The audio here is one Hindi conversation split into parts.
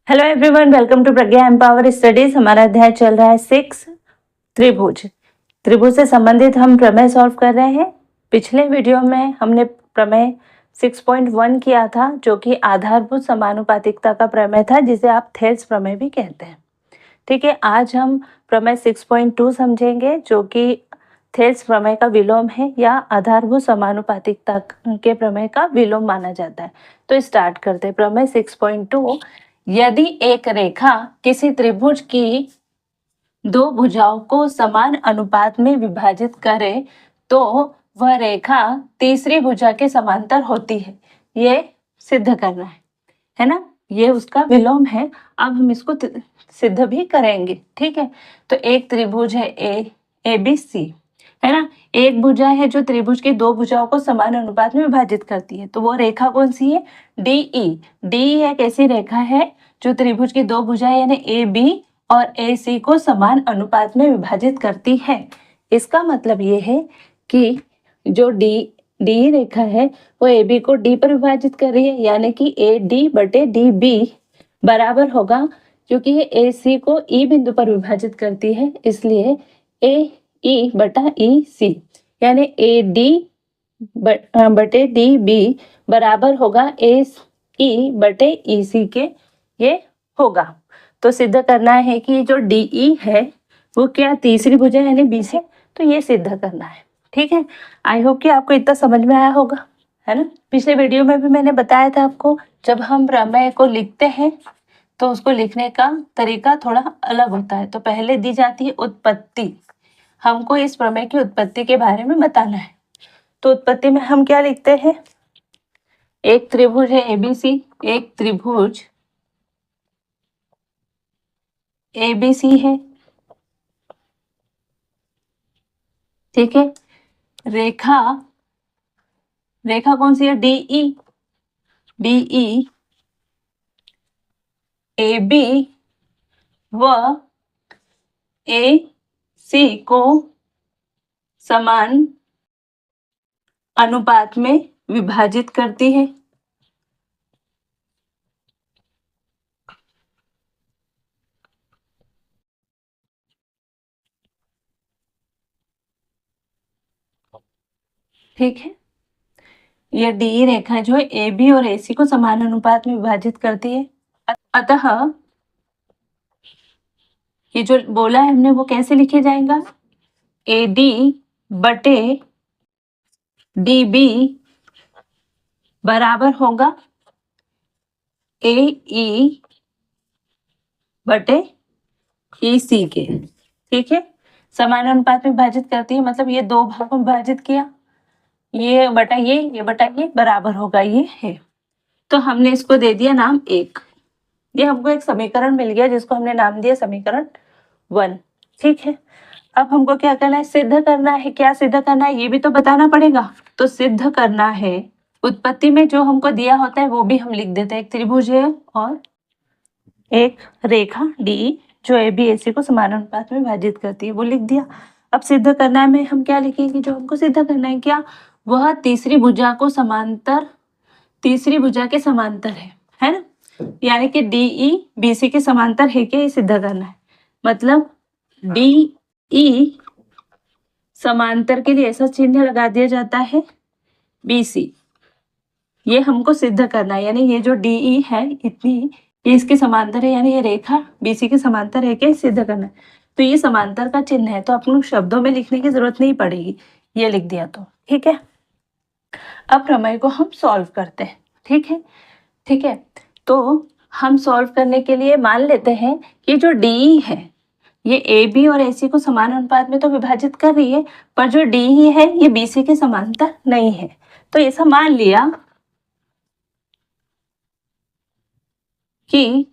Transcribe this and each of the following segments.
Hello everyone, welcome to Pragya empower studies. हमारा अध्याय चल रहा है 6 त्रिभुज। त्रिभुज से संबंधित हम प्रमेय सॉल्व कर रहे हैं। पिछले वीडियो में हमने प्रमेय 6.1 किया था, जो कि आधारभूत समानुपातिकता का प्रमेय था, जिसे आप थेल्स प्रमेय भी कहते हैं। ठीक है, आज हम प्रमेय 6.2 समझेंगे, जो कि थेल्स प्रमेय का विलोम है या आधारभूत समानुपातिकता के प्रमेय का विलोम माना जाता है। तो स्टार्ट करते हैं। प्रमेय 6.2, यदि एक रेखा किसी त्रिभुज की दो भुजाओं को समान अनुपात में विभाजित करे तो वह रेखा तीसरी भुजा के समांतर होती है। ये सिद्ध करना है ना। ये उसका विलोम है। अब हम इसको सिद्ध भी करेंगे। ठीक है, तो एक त्रिभुज है ए बी सी, है ना। एक भुजा है जो त्रिभुज की दो भुजाओं को समान अनुपात में विभाजित करती है, तो वो रेखा कौन सी है? D E. डी एक ऐसी रेखा है जो त्रिभुज की दो भुजाएं यानी ए बी और ए सी को समान अनुपात में विभाजित करती है। इसका मतलब ये है कि जो डी रेखा है वो ए बी को डी पर विभाजित कर रही है, यानी कि ए डी बटे डी बी बराबर होगा, क्योंकि ये ए सी को ई बिंदु पर विभाजित करती है, इसलिए ए ई बटा ई सी, यानी ए डी बटे डी बी बराबर होगा ए ई बटे ई सी के। ये होगा। तो सिद्ध करना है कि जो डी ई है वो क्या तीसरी भुजा यानी बी सी, तो ये सिद्ध करना है। ठीक है, आई होप कि आपको इतना समझ में आया होगा, है ना। पिछले वीडियो में भी मैंने बताया था आपको, जब हम प्रमेय को लिखते हैं तो उसको लिखने का तरीका थोड़ा अलग होता है। तो पहले दी जाती है उत्पत्ति। हमको इस प्रमेय की उत्पत्ति के बारे में बताना है। तो उत्पत्ति में हम क्या लिखते हैं? एक त्रिभुज है एबीसी, एक त्रिभुज एबीसी है। ठीक है, रेखा कौन सी है? डीई। डीई ए बी व ए सी को समान अनुपात में विभाजित करती है। ठीक है, यह डी रेखा जो है ए बी और ए सी को समान अनुपात में विभाजित करती है। अतः ये जो बोला है हमने वो कैसे लिखे जाएगा? ए डी बटे डी बी बराबर होगा ए ई बटे ई सी के। ठीक है, समान अनुपात में विभाजित करती है, मतलब ये दो भागों में विभाजित किया, ये बटा ये बटा ये बराबर होगा, ये है। तो हमने इसको दे दिया नाम 1। ये हमको एक समीकरण मिल गया जिसको हमने नाम दिया समीकरण 1। ठीक है, अब हमको क्या करना है? सिद्ध करना है। क्या सिद्ध करना है ये भी तो बताना पड़ेगा। तो सिद्ध करना है, उत्पत्ति में जो हमको दिया होता है वो भी हम लिख देते हैं। एक त्रिभुज है और एक रेखा डी जो ए बी ए सी को समान अनुपात में विभाजित करती है, वो लिख दिया। अब सिद्ध करना है में हम क्या लिखेंगे? जो हमको सिद्ध करना है क्या? वह तीसरी भुजा को समांतर, तीसरी भुजा के समांतर है ना। यानी कि डी ई बी सी के समांतर है क्या, ये सिद्ध करना है। मतलब डी ई समांतर के लिए ऐसा चिन्ह लगा दिया जाता है बी सी। ये हमको सिद्ध करना है, यानी ये जो डी ई है इतनी, ये इसके समांतर है, यानी ये रेखा बी सी के समांतर है क्या, सिद्ध करना है। तो ये समांतर का चिन्ह है, तो अपन शब्दों में लिखने की जरूरत नहीं पड़ेगी, ये लिख दिया तो ठीक है। अब प्रमेय को हम सॉल्व करते हैं। ठीक है, ठीक है, तो हम सॉल्व करने के लिए मान लेते हैं कि जो डी है ये ए बी और ए सी को समान अनुपात में तो विभाजित कर रही है, पर जो डी ही है ये बी सी के समांतर नहीं है। तो ऐसा मान लिया कि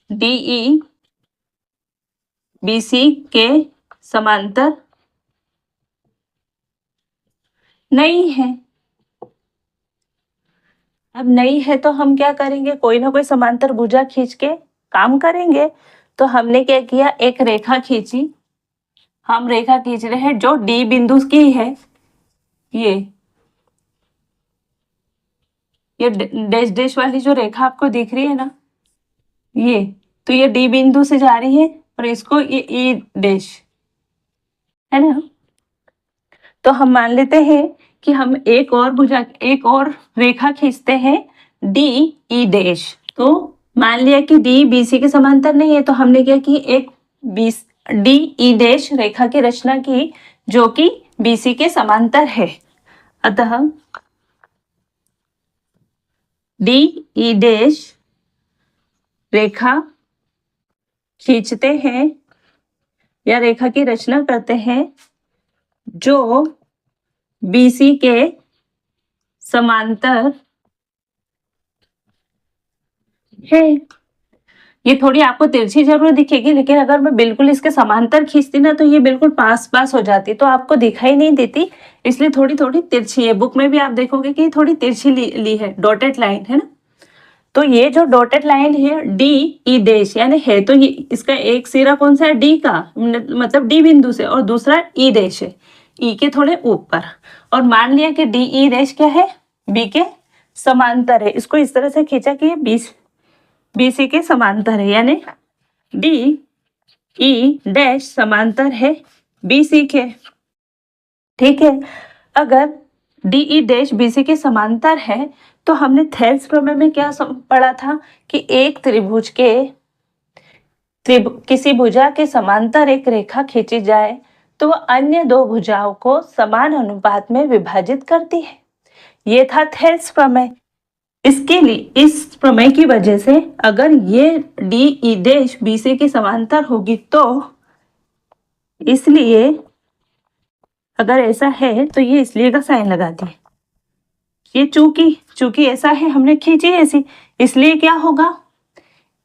डी ई बी सी के समांतर नहीं है। अब नहीं है तो हम क्या करेंगे? कोई ना कोई समांतर भुजा खींच के काम करेंगे। तो हमने क्या किया? एक रेखा खींची। हम रेखा खींच रहे हैं जो डी बिंदु की है, ये डैश डैश वाली जो रेखा आपको दिख रही है ना, ये, तो ये डी बिंदु से जा रही है और इसको ये ई डैश, है ना। तो हम मान लेते हैं कि हम एक और रेखा खींचते हैं डी ई डैश। तो मान लिया कि डी बीसी के समांतर नहीं है, तो हमने क्या की एक डी ई डैश रेखा की रचना की जो कि बीसी के समांतर है। अतः डी ई डैश रेखा खींचते हैं या रेखा की रचना करते हैं जो बीसी के समांतर है। ये थोड़ी आपको तिरछी जरूर दिखेगी, लेकिन अगर मैं बिल्कुल इसके समांतर खींचती ना तो ये बिल्कुल पास पास हो जाती, तो आपको दिखाई नहीं देती, इसलिए थोड़ी थोड़ी तिरछी है। बुक में भी आप देखोगे कि थोड़ी तिरछी ली है, डॉटेड लाइन है ना। तो ये जो डॉटेड लाइन है डी ई डैश यानी है, तो ये इसका एक सिरा कौन सा है, डी का, मतलब डी बिंदु से, और दूसरा ई डैश है, ई के थोड़े ऊपर। और मान लिया कि डी ई डैश क्या है, बी के समांतर है। इसको इस तरह से खींचा कि ये बीसी के समांतर है, यानी डी ई डैश समांतर है बीसी के। ठीक है, अगर डी ई डैश बीसी के समांतर है तो हमने थेल्स प्रमेय में क्या पढ़ा था कि एक त्रिभुज के किसी भुजा के समांतर एक रेखा खींची जाए तो वह अन्य दो भुजाओं को समान अनुपात में विभाजित करती है। ये था थेल्स प्रमेय। इसके लिए इस प्रमेय की वजह से अगर ये डी ई डैश बीसी के समांतर होगी तो इसलिए अगर ऐसा है तो ये इसलिए का साइन लगा दिए। ये चूंकि ऐसा है, हमने खींची ऐसी, इसलिए क्या होगा,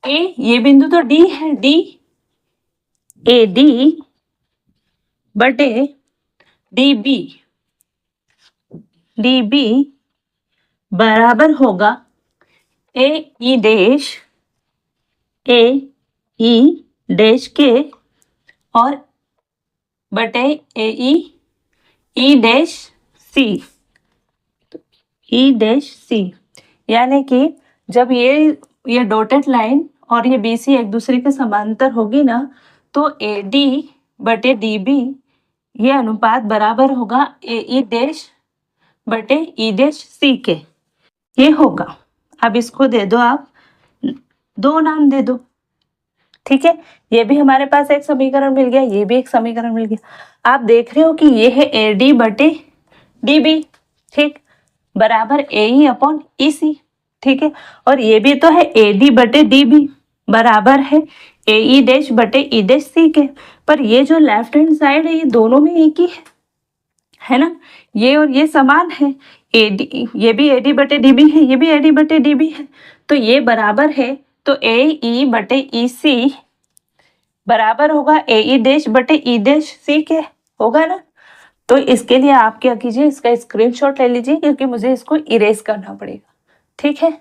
ए, ये बिंदु तो डी है, डी ए डी बटे डी बी बराबर होगा ए ई डैश के और बटे ए ई डैश सी, यानी कि जब ये डॉटेड लाइन और ये बी सी एक दूसरे के समांतर होगी ना, तो ए डी बटे डी बी ये अनुपात बराबर होगा ए ई डैश बटे ई डैश सी के, ये होगा। अब इसको दे दो, आप दो नाम दे दो। ठीक है, ये भी हमारे पास एक समीकरण मिल गया, ये भी एक समीकरण मिल गया। आप देख रहे हो कि ये है ए डी बटे डी बी, ठीक, बराबर ए ई अपॉन ई सी। ठीक है, और ये भी तो है ए डी बटे डी बी बराबर है ए ई डैश बटे ई डैश सी के। पर ये जो लेफ्ट हैंड साइड है ये दोनों में एक ही है ना, ये और ये समान है। ए डी, ये भी ए डी बटे डी बी है, ये भी ए डी बटे डी बी है, तो ये बराबर है। तो ए ई बटे ई सी बराबर होगा ए ई डैश बटे ई डैश सी के, होगा ना। तो इसके लिए आप क्या कीजिए, इसका स्क्रीनशॉट ले लीजिए क्योंकि मुझे इसको इरेज करना पड़ेगा। ठीक है,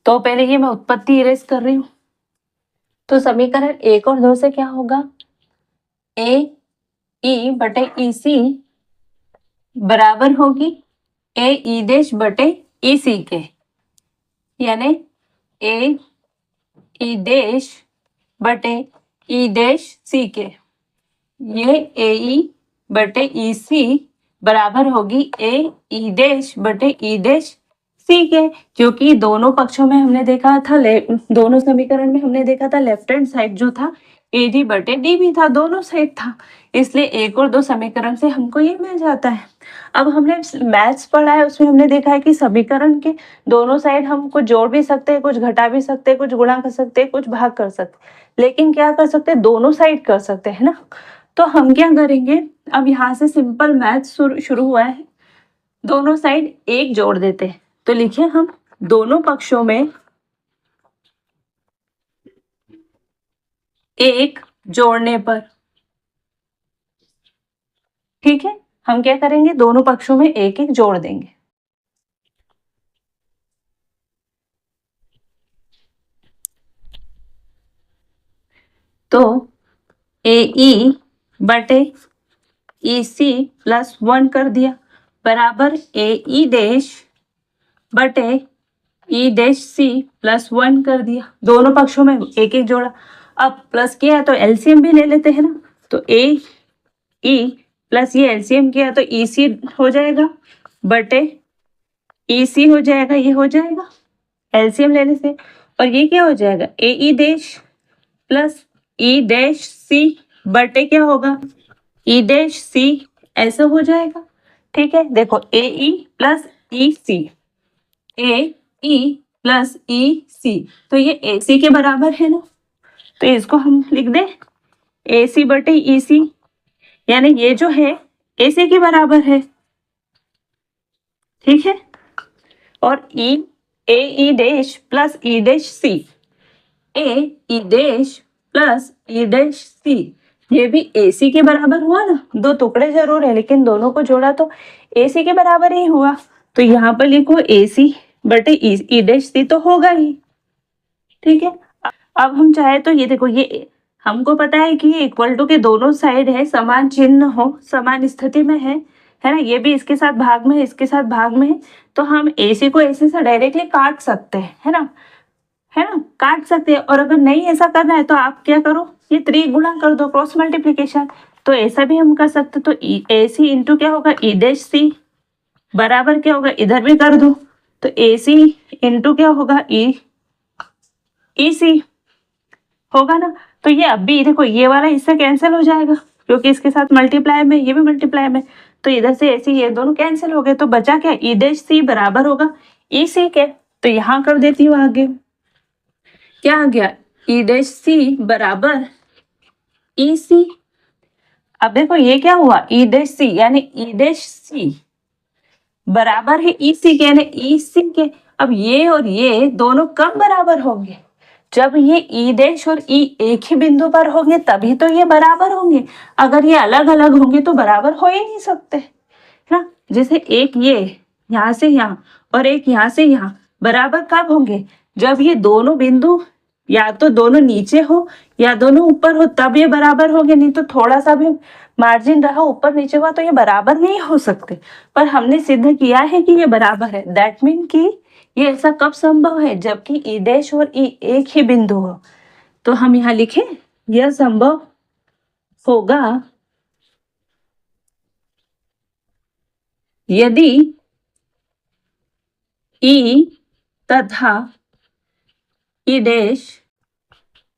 तो पहले ये मैं उत्पत्ति इरेज कर रही हूँ। तो समीकरण 1 और 2 से क्या होगा, ए ई बटे ई सी बराबर होगी ए ई डैश बटे ई सी के, यानी ए ई डैश बटे ई डैश सी के। ये ए ई बटे ई सी बराबर होगी ए ई डैश बटे ई डैश सी के, क्योंकि दोनों पक्षों में हमने देखा था, दोनों समीकरण में हमने देखा था लेफ्ट हैंड साइड जो था ए डी बटे डी बी था, दोनों साइड था, इसलिए 1 और 2 समीकरण से हमको ये मिल जाता है। अब हमने मैथ्स पढ़ा है, उसमें हमने देखा है कि समीकरण के दोनों साइड हम कुछ जोड़ भी सकते हैं, कुछ घटा भी सकते हैं, कुछ गुणा कर सकते हैं, कुछ भाग कर सकते हैं, लेकिन क्या कर सकते हैं, दोनों साइड कर सकते हैं ना। तो हम क्या करेंगे, अब यहाँ से सिंपल मैथ्स शुरू हुआ है, दोनों साइड 1 जोड़ देते हैं। तो लिखिए हम दोनों पक्षों में 1 जोड़ने पर, ठीक है, हम क्या करेंगे, दोनों पक्षों में 1 जोड़ देंगे। तो ए ई बटे ई सी प्लस 1 कर दिया बराबर ए ई डैश बटे ई डैश सी प्लस 1 कर दिया, दोनों पक्षों में एक एक जोड़ा। अब प्लस किया है तो एलसीएम भी ले लेते हैं ना, तो ए ई प्लस ये एलसीएम किया तो ई सी हो जाएगा बटे ई सी हो जाएगा, ये हो जाएगा एलसीएम लेने से। और ये क्या हो जाएगा, A E dash plus E dash C बटे क्या होगा, ई डैश सी, ऐसा हो जाएगा। ठीक है, देखो ए E plus E C, A E plus ई सी, तो ये ए सी के बराबर है ना, तो इसको हम लिख दें ए सी बटे ई सी, यानी ये जो है ए सी के बराबर है। ठीक है, और E A E dash plus E dash C, A E dash plus E dash C, ये भी ए सी के बराबर हुआ ना, दो टुकड़े जरूर है लेकिन दोनों को जोड़ा तो ए सी के बराबर ही हुआ, तो यहाँ पर लिखो ए सी बटे ई डैश सी तो होगा ही। ठीक है, अब हम चाहे तो ये देखो, ये हमको पता है कि ये इक्वल टू के दोनों साइड है, समान चिन्ह हो, समान स्थिति में है ना, ये भी इसके साथ भाग में है, इसके साथ भाग में है, तो हम AC को AC से डायरेक्टली काट सकते हैं, है ना, काट सकते हैं। और अगर नहीं ऐसा करना है तो आप क्या करो, ये त्रिगुणा कर दो, क्रॉस मल्टीप्लीकेशन, तो ऐसा भी हम कर सकते, तो AC इंटू क्या होगा ई डैश सी बराबर क्या होगा, इधर भी कर दो, तो AC इंटू क्या होगा ई सी होगा ना। तो ये अब भी देखो, ये वाला इससे कैंसिल हो जाएगा क्योंकि इसके साथ मल्टीप्लाई में, ये भी मल्टीप्लाई में, तो इधर से ऐसे ये दोनों कैंसिल हो गए, तो बचा क्या, ई डैश सी बराबर होगा ई सी के, तो यहाँ कर देती हूँ आगे, क्या आ गया, ई डैश सी बराबर ई सी। अब देखो ये क्या हुआ, ई डैश सी यानी ई डैश सी बराबर है ई सी के, यानी ई सी के। अब ये और ये दोनों कब बराबर होंगे, जब ये ई डैश और ई एक ही बिंदु पर होंगे तभी तो ये बराबर होंगे, अगर ये अलग अलग होंगे तो बराबर हो ही नहीं सकते, है ना। जैसे एक ये यहाँ से यहाँ और एक यहाँ से यहाँ, बराबर कब होंगे, जब ये दोनों बिंदु या तो दोनों नीचे हो या दोनों ऊपर हो, तब ये बराबर होंगे, नहीं तो थोड़ा सा भी मार्जिन रहा ऊपर नीचे हुआ तो ये बराबर नहीं हो सकते। पर हमने सिद्ध किया है कि ये बराबर है, दैट मीन कि ये ऐसा कब संभव है, जबकि ई डैश और ई एक ही बिंदु हो। तो हम यहाँ लिखें, यह संभव होगा यदि ई तथा ई डैश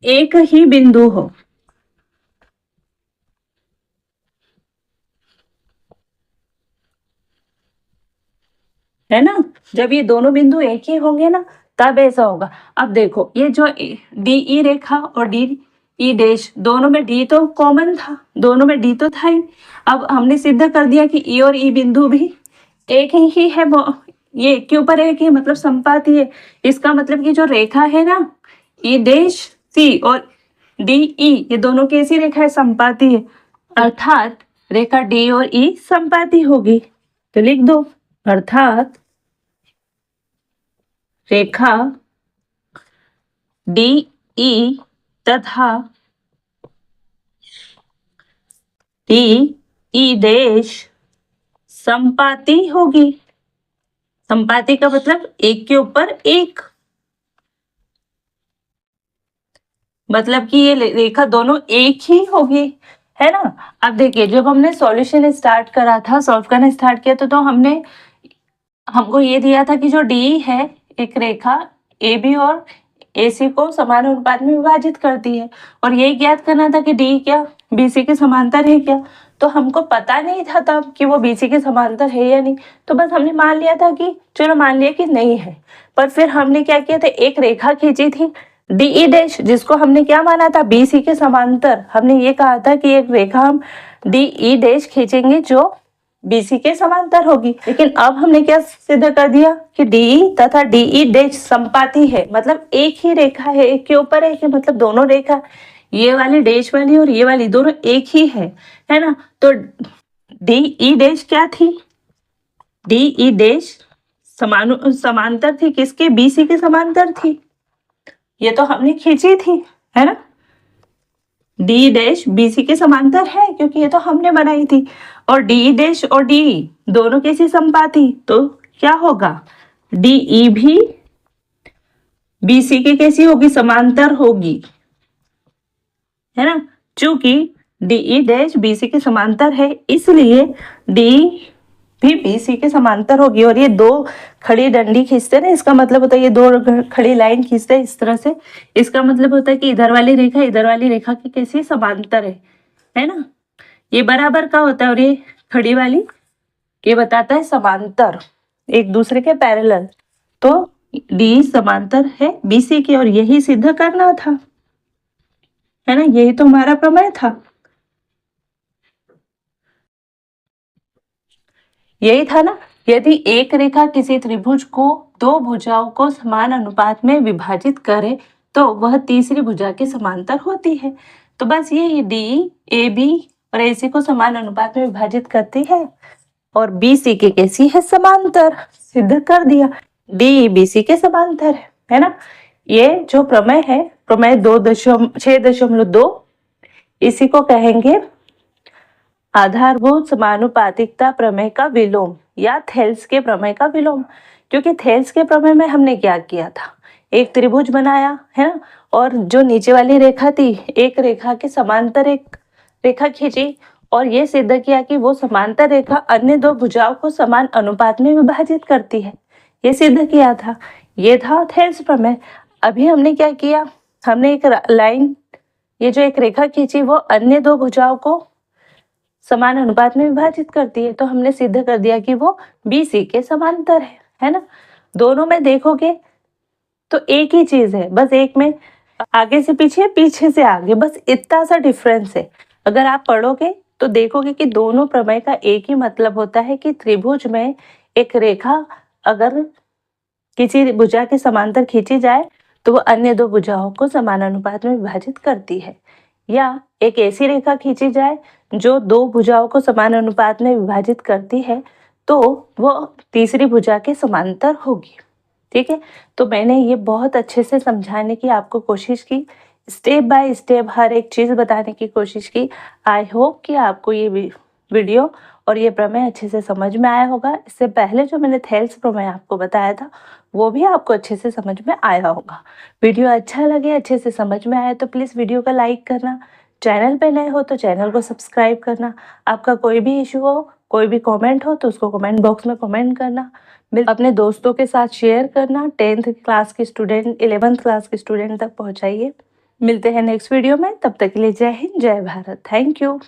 एक ही बिंदु हो, है ना, जब ये दोनों बिंदु एक ही होंगे ना तब ऐसा होगा। अब देखो ये जो डी ई रेखा और डी ई डैश, दोनों में डी तो कॉमन था, दोनों में डी तो था ही। अब हमने सिद्ध कर दिया कि ई और ई बिंदु भी एक ही है, ये के ऊपर एक ही, मतलब संपाती है। इसका मतलब कि जो रेखा है ना ई डैश सी और डी ई, ये दोनों कैसी रेखा है, संपाती है, अर्थात रेखा डी और ई संपाती होगी। तो लिख दो, अर्थात रेखा डी ई तथा डी ई डैश संपाती होगी। संपाती का मतलब एक के ऊपर एक, मतलब कि ये रेखा दोनों एक ही होगी, है ना। अब देखिए जब हमने सॉल्यूशन स्टार्ट करा था, सॉल्व करना स्टार्ट किया तो हमको ये दिया था कि जो डी है एक रेखा ए बी और ए सी को समान अनुपात में विभाजित करती है, और ये ज्ञात करना था कि डी क्या बी सी के समांतर है क्या। तो हमको पता नहीं था तब कि वो बी सी के समांतर है या नहीं, तो बस हमने मान लिया था कि चलो मान लिया कि नहीं है। पर फिर हमने क्या किया था, एक रेखा खींची थी डी ई डैश, जिसको हमने क्या माना था, बी सी के समांतर। हमने ये कहा था कि एक रेखा हम डी ई डैश खींचेंगे जो बीसी के समांतर होगी। लेकिन अब हमने क्या सिद्ध कर दिया कि डी तथा डीई डैश संपाती है, मतलब एक ही रेखा है, एक के ऊपर एक है, मतलब दोनों रेखा, ये वाली डैश वाली और ये वाली दोनों एक ही है ना। तो डीई डैश क्या थी, डीई डैश समांतर थी किसके, बीसी के समांतर थी, ये तो हमने खींची थी, है ना। डी डैश बीसी के समांतर है क्योंकि ये तो हमने बनाई थी, और डी डैश और डी दोनों कैसी संपाती, तो क्या होगा, डी ई भी BC की कैसी होगी, समांतर होगी, है ना, चूंकि DE डैश BC के समांतर है इसलिए D भी BC के समांतर होगी। और ये दो खड़ी डंडी खींचते ना, इसका मतलब होता है ये दो खड़ी लाइन खींचते हैं इस तरह से, इसका मतलब होता है कि इधर वाली रेखा की कैसी समांतर है ना, ये बराबर का होता है और ये खड़ी वाली ये बताता है समांतर, एक दूसरे के पैरेलल। तो D समांतर है BC की और यही सिद्ध करना था, है ना, यही तो हमारा प्रमेय था, यही था ना। यदि एक रेखा किसी त्रिभुज को दो भुजाओं को समान अनुपात में विभाजित करे तो वह तीसरी भुजा के समांतर होती है। तो बस ये डी ए बी और AC को समान अनुपात में विभाजित करती है और BC की कैसी है, समांतर, सिद्ध कर दिया, डी BC के समांतर है ना। ये जो प्रमेय है, प्रमेय 6.2, इसी को कहेंगे आधारभूत समानुपातिकता प्रमेय का विलोम या थेल्स के प्रमेय का विलोम। क्योंकि थेल्स के प्रमेय में हमने क्या किया था, एक त्रिभुज बनाया है ना, और जो नीचे वाली रेखा थी एक रेखा के समांतर एक रेखा खींची और ये सिद्ध किया कि वो समांतर रेखा अन्य दो भुजाओं को समान अनुपात में विभाजित करती है, ये सिद्ध किया था, ये था थेल्स प्रमेय। अभी हमने क्या किया, हमने एक लाइन, ये जो एक रेखा खींची वो अन्य दो भुजाओं को समान अनुपात में विभाजित करती है, तो हमने सिद्ध कर दिया कि वो BC के समांतर है ना। दोनों में देखोगे तो एक ही चीज है, बस एक में आगे से पीछे, पीछे से आगे, बस इतना सा डिफरेंस है। अगर आप पढ़ोगे तो देखोगे कि दोनों प्रमेय का एक ही मतलब होता है कि त्रिभुज में एक रेखा अगर किसी भुजा के समांतर खींची जाए तो वो अन्य दो भुजाओं को समान अनुपात में विभाजित करती है, या एक ऐसी रेखा खींची जाए जो दो भुजाओं को समान अनुपात में विभाजित करती है तो वो तीसरी भुजा के समांतर होगी। ठीक है, तो मैंने ये बहुत अच्छे से समझाने की आपको कोशिश की, स्टेप बाय स्टेप हर एक चीज़ बताने की कोशिश की। आई होप कि आपको ये वीडियो और ये प्रमेय अच्छे से समझ में आया होगा। इससे पहले जो मैंने थेल्स प्रमेय आपको बताया था वो भी आपको अच्छे से समझ में आया होगा। वीडियो अच्छा लगे, अच्छे से समझ में आया तो प्लीज़ वीडियो को लाइक करना, चैनल पे नए हो तो चैनल को सब्सक्राइब करना। आपका कोई भी इशू हो, कोई भी कमेंट हो तो उसको कमेंट बॉक्स में कमेंट करना, अपने दोस्तों के साथ शेयर करना, 10th क्लास के स्टूडेंट 11th क्लास के स्टूडेंट तक पहुंचाइए। मिलते हैं नेक्स्ट वीडियो में, तब तक के लिए जय हिंद, जय भारत, थैंक यू।